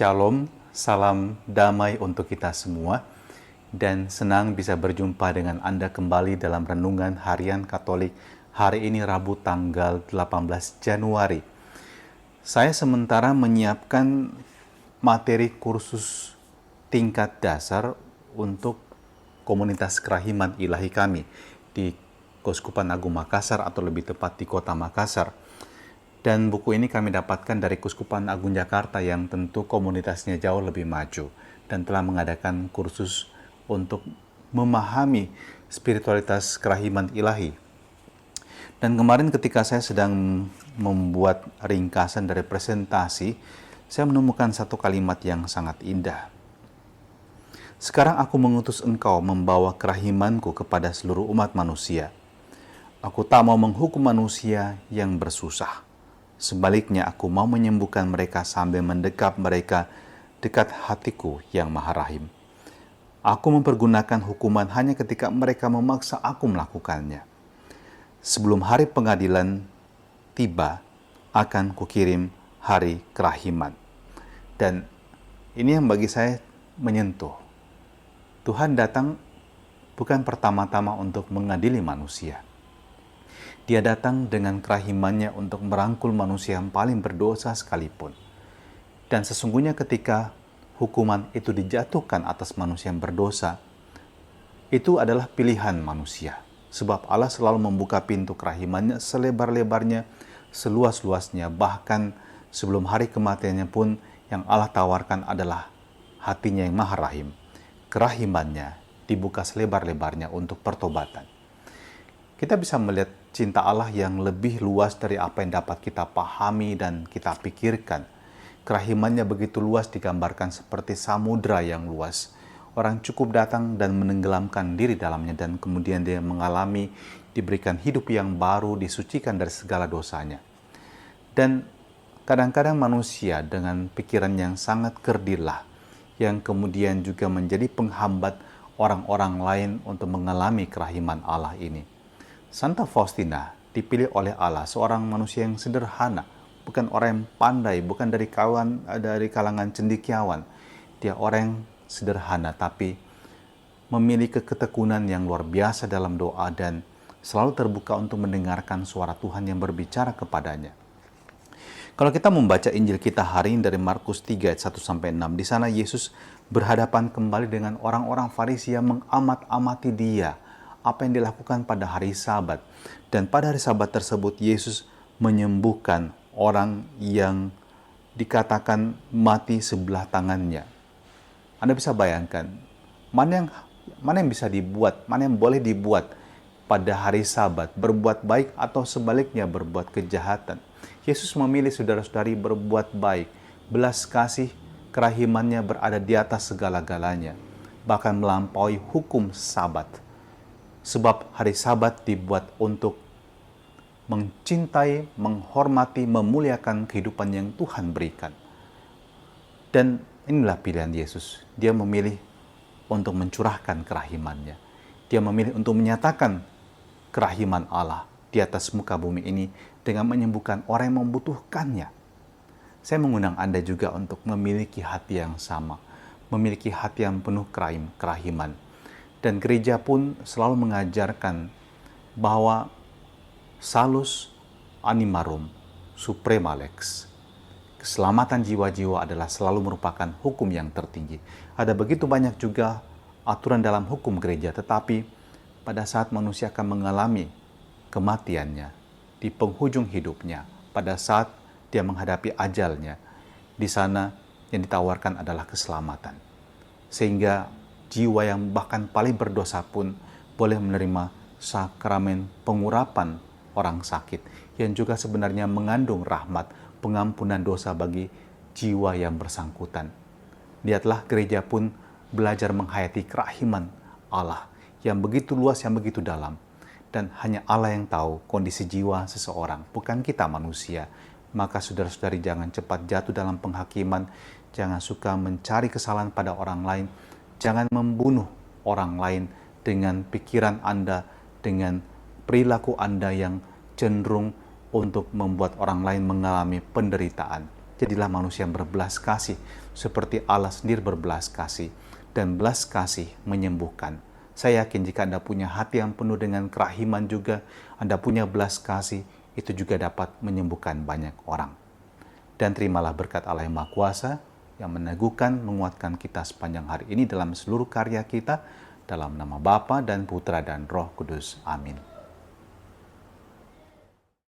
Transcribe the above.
Shalom, salam damai untuk kita semua, dan senang bisa berjumpa dengan Anda kembali dalam Renungan Harian Katolik hari ini Rabu tanggal 18 Januari. Saya sementara menyiapkan materi kursus tingkat dasar untuk komunitas kerahiman ilahi kami di Keuskupan Agung Makassar, atau lebih tepat di Kota Makassar. Dan buku ini kami dapatkan dari Keuskupan Agung Jakarta yang tentu komunitasnya jauh lebih maju dan telah mengadakan kursus untuk memahami spiritualitas kerahiman ilahi. Dan kemarin ketika saya sedang membuat ringkasan dari presentasi, saya menemukan satu kalimat yang sangat indah. Sekarang aku mengutus engkau membawa kerahimanku kepada seluruh umat manusia. Aku tak mau menghukum manusia yang bersusah. Sebaliknya, aku mau menyembuhkan mereka sambil mendekap mereka dekat hatiku yang maha rahim. Aku mempergunakan hukuman hanya ketika mereka memaksa aku melakukannya. Sebelum hari pengadilan tiba, akan kukirim hari kerahiman. Dan ini yang bagi saya menyentuh. Tuhan datang bukan pertama-tama untuk mengadili manusia. Dia datang dengan kerahimannya untuk merangkul manusia yang paling berdosa sekalipun. Dan sesungguhnya ketika hukuman itu dijatuhkan atas manusia yang berdosa, itu adalah pilihan manusia. Sebab Allah selalu membuka pintu kerahimannya selebar-lebarnya, seluas-luasnya. Bahkan sebelum hari kematiannya pun yang Allah tawarkan adalah hatinya yang maha rahim. Kerahimannya dibuka selebar-lebarnya untuk pertobatan. Kita bisa melihat cinta Allah yang lebih luas dari apa yang dapat kita pahami dan kita pikirkan. Kerahimannya begitu luas digambarkan seperti samudra yang luas. Orang cukup datang dan menenggelamkan diri dalamnya, dan kemudian dia mengalami, diberikan hidup yang baru, disucikan dari segala dosanya. Dan kadang-kadang manusia dengan pikiran yang sangat kerdilah, yang kemudian juga menjadi penghambat orang-orang lain untuk mengalami kerahiman Allah ini. Santa Faustina dipilih oleh Allah, seorang manusia yang sederhana, bukan orang yang pandai, bukan dari kalangan cendekiawan. Dia orang yang sederhana tapi memiliki ketekunan yang luar biasa dalam doa dan selalu terbuka untuk mendengarkan suara Tuhan yang berbicara kepadanya. Kalau kita membaca Injil kita hari ini dari Markus 3 ayat 1-6, di sana Yesus berhadapan kembali dengan orang-orang Farisi yang mengamat-amati dia, apa yang dilakukan pada hari Sabat. Dan pada hari Sabat tersebut Yesus menyembuhkan orang yang dikatakan mati sebelah tangannya. Anda bisa bayangkan mana yang bisa dibuat, mana yang boleh dibuat pada hari Sabat, berbuat baik atau sebaliknya berbuat kejahatan. Yesus memilih saudara-saudari berbuat baik. Belas kasih kerahimannya berada di atas segala-galanya, bahkan melampaui hukum Sabat. Sebab hari Sabat dibuat untuk mencintai, menghormati, memuliakan kehidupan yang Tuhan berikan. Dan inilah pilihan Yesus. Dia memilih untuk mencurahkan kerahimannya. Dia memilih untuk menyatakan kerahiman Allah di atas muka bumi ini dengan menyembuhkan orang yang membutuhkannya. Saya mengundang Anda juga untuk memiliki hati yang sama, memiliki hati yang penuh kerahiman. Dan gereja pun selalu mengajarkan bahwa salus animarum suprema lex. Keselamatan jiwa-jiwa adalah selalu merupakan hukum yang tertinggi. Ada begitu banyak juga aturan dalam hukum gereja, tetapi pada saat manusia akan mengalami kematiannya, di penghujung hidupnya, pada saat dia menghadapi ajalnya, di sana yang ditawarkan adalah keselamatan. Sehingga jiwa yang bahkan paling berdosa pun boleh menerima sakramen pengurapan orang sakit, yang juga sebenarnya mengandung rahmat, pengampunan dosa bagi jiwa yang bersangkutan. Lihatlah, gereja pun belajar menghayati kerahiman Allah yang begitu luas, yang begitu dalam. Dan hanya Allah yang tahu kondisi jiwa seseorang, bukan kita manusia. Maka saudara-saudari jangan cepat jatuh dalam penghakiman, jangan suka mencari kesalahan pada orang lain, jangan membunuh orang lain dengan pikiran Anda, dengan perilaku Anda yang cenderung untuk membuat orang lain mengalami penderitaan. Jadilah manusia yang berbelas kasih, seperti Allah sendiri berbelas kasih. Dan belas kasih menyembuhkan. Saya yakin jika Anda punya hati yang penuh dengan kerahiman juga, Anda punya belas kasih, itu juga dapat menyembuhkan banyak orang. Dan terimalah berkat Allah yang Maha Kuasa, yang meneguhkan, menguatkan kita sepanjang hari ini dalam seluruh karya kita, dalam nama Bapa dan Putra dan Roh Kudus. Amin.